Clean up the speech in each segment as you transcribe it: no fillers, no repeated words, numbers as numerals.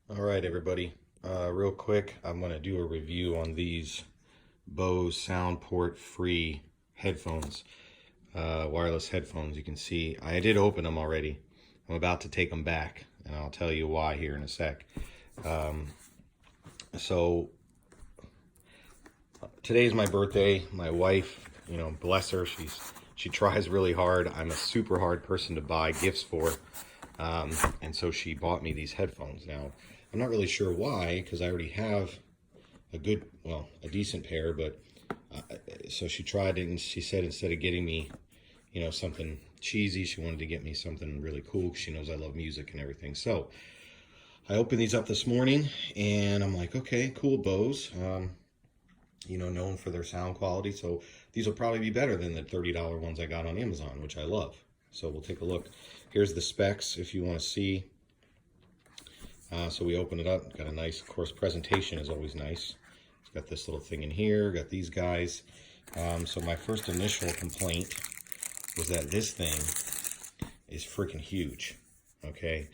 All right, everybody. Real quick, I'm going to do a review on these Bose Soundport free headphones, wireless headphones. You can see I did open them already. I'm about to take them back, and I'll tell you why here in a sec. Um, so today's my birthday. My wife, bless her, she tries really hard. I'm a super hard person to buy gifts for. And so she bought me these headphones. Now, I'm not really sure why, because I already have a decent pair, but so she tried it and she said instead of getting me, something cheesy, she wanted to get me something really cool because she knows I love music and everything. So I opened these up this morning and I'm like, okay, cool, Bose. Known for their sound quality. So these will probably be better than the $30 ones I got on Amazon, which I love. So we'll take a look. Here's the specs if you want to see. So we open it up. Got a nice, of course, presentation is always nice. It's got this little thing in here. Got these guys. So my first initial complaint was that this thing is freaking huge. Okay.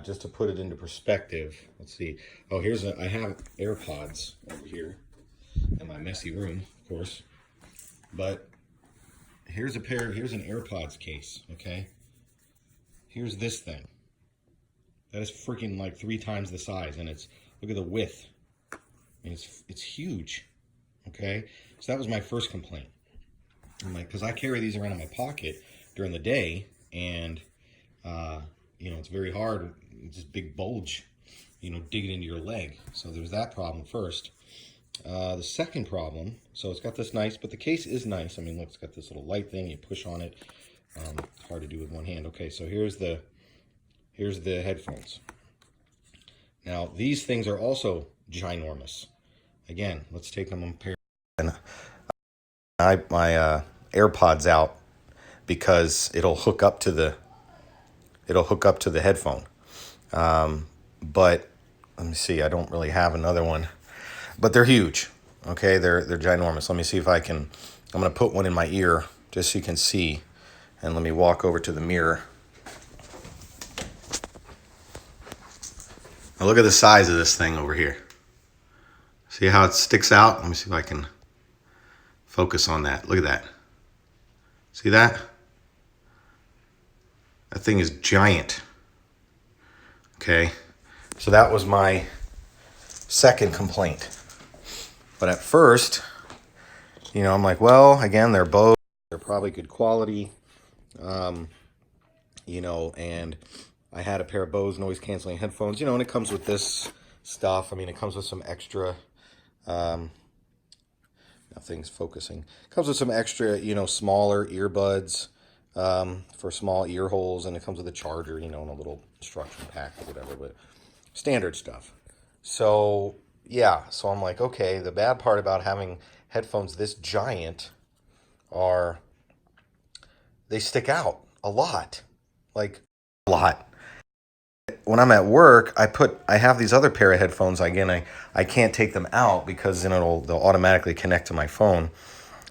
Just to put it into perspective, let's see. Oh, I have AirPods over here in my messy room, of course. But here's an AirPods case, okay? Here's this thing. That is freaking like 3 times the size, and look at the width. I mean, it's huge, okay? So that was my first complaint. I'm like, because I carry these around in my pocket during the day, and it's very hard. It's this big bulge, digging into your leg. So there's that problem first. The second problem, so it's got this nice, but the case is nice. I mean, look, it's got this little light thing. You push on it. It's hard to do with one hand. Okay, so here's the headphones. Now, these things are also ginormous. Again, let's take them on pair. And my AirPods out because it'll hook up to the headphone. But let me see. I don't really have another one, but they're huge. Okay, they're ginormous. Let me see if I can. I'm gonna put one in my ear just so you can see, and let me walk over to the mirror. Now look at the size of this thing over here. See how it sticks out? Let me see if I can focus on that. Look at that. See that? That thing is giant. Okay, so that was my second complaint. But at first, I'm like, well, again, they're probably good quality, and I had a pair of Bose noise canceling headphones, and it comes with this stuff. I mean, it comes with some extra, nothing's focusing. It comes with some extra, smaller earbuds for small ear holes, and it comes with a charger, and a little instruction pack or whatever, but standard stuff. So yeah, so I'm like, okay, the bad part about having headphones this giant are they stick out a lot. Like a lot. When I'm at work, I have these other pair of headphones. Again, I can't take them out because then they'll automatically connect to my phone.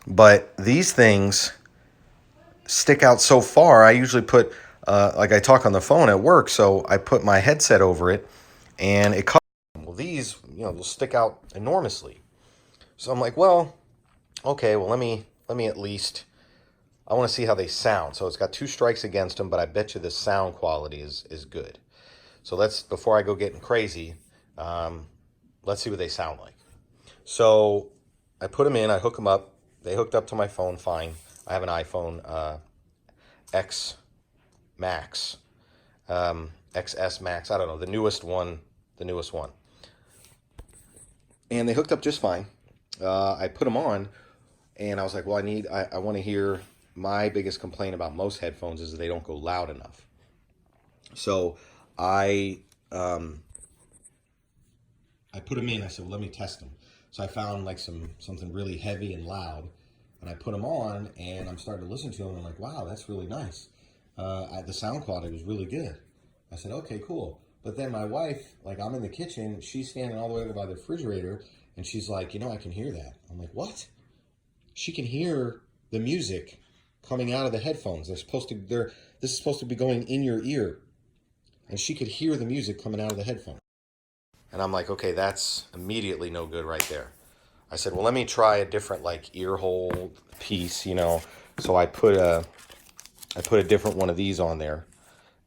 But these things stick out so far. I usually put like I talk on the phone at work, so I put my headset over it and it covers. Well, these, will stick out enormously. So I'm like, well, okay, well, let me at least, I want to see how they sound. So it's got 2 strikes against them, but I bet you the sound quality is good. So before I go getting crazy, let's see what they sound like. So I put them in, I hook them up. They hooked up to my phone fine. I have an iPhone X Max, XS Max, I don't know, the newest one. And they hooked up just fine. I put them on, and I was like, well, I want to hear. My biggest complaint about most headphones is that they don't go loud enough. So I put them in. I said, well, let me test them. So I found like something really heavy and loud, and I put them on, and I'm starting to listen to them. And I'm like, wow, that's really nice. The sound quality was really good. I said, okay, cool. But then my wife, like, I'm in the kitchen, she's standing all the way over by the refrigerator, and she's like, I can hear that. I'm like, what? She can hear the music coming out of the headphones. This is supposed to be going in your ear, and she could hear the music coming out of the headphones. And I'm like, okay, that's immediately no good right there. I said, well, let me try a different like ear hole piece, you know. So I put a different one of these on there,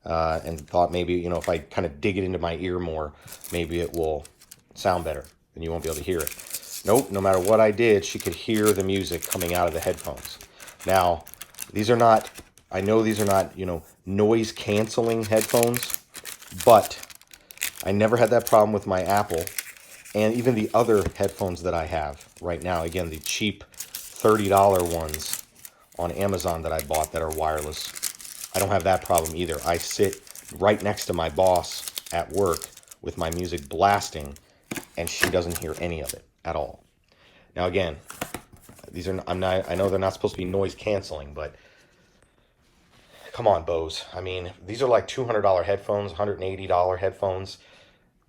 and thought maybe, you know, if I kind of dig it into my ear more, maybe it will sound better and you won't be able to hear it. Nope, no matter what I did, she could hear the music coming out of the headphones. Now, these are not, I know these are not, you know, noise canceling headphones, but I never had that problem with my Apple and even the other headphones that I have right now. Again, the cheap $30 ones on Amazon that I bought that are wireless. I don't have that problem either. I sit right next to my boss at work with my music blasting, and she doesn't hear any of it at all. Now again, these are I know they're not supposed to be noise canceling, but come on, Bose. I mean, these are like $200 headphones, $180 headphones.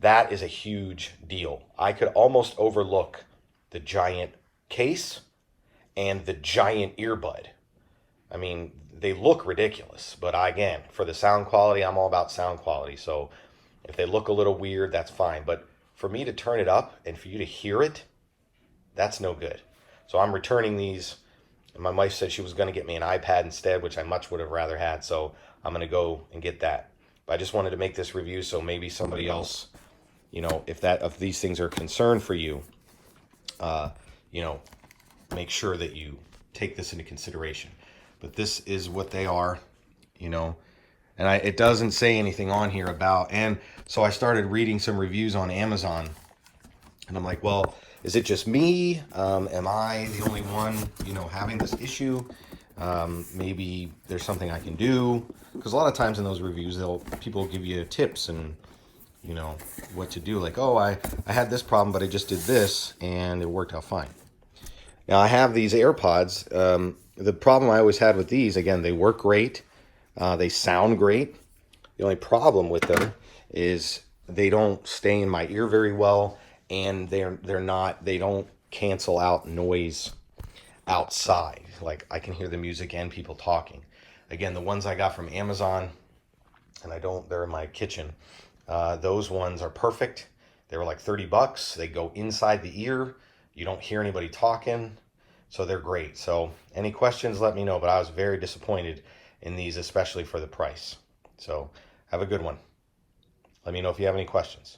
That is a huge deal. I could almost overlook the giant case and the giant earbud. I mean, they look ridiculous, but again, for the sound quality, I'm all about sound quality. So if they look a little weird, that's fine. But for me to turn it up and for you to hear it, that's no good. So I'm returning these. And my wife said she was going to get me an iPad instead, which I much would have rather had. So I'm going to go and get that. But I just wanted to make this review so maybe somebody else, you know, if these things are a concern for you, you know, make sure that you take this into consideration. But this is what they are, you know, and it doesn't say anything on here about, and so I started reading some reviews on Amazon, and I'm like, well, is it just me? Am I the only one, you know, having this issue? Maybe there's something I can do, because a lot of times in those reviews, people give you tips and, you know, what to do. Like, oh, I had this problem, but I just did this, and it worked out fine. Now I have these AirPods. The problem I always had with these, again, they work great. They sound great. The only problem with them is they don't stay in my ear very well, and they don't cancel out noise outside. Like I can hear the music and people talking. Again, the ones I got from Amazon, and they're in my kitchen. Those ones are perfect. They were like $30. They go inside the ear. You don't hear anybody talking. So they're great. So any questions, let me know. But I was very disappointed in these, especially for the price. So have a good one. Let me know if you have any questions.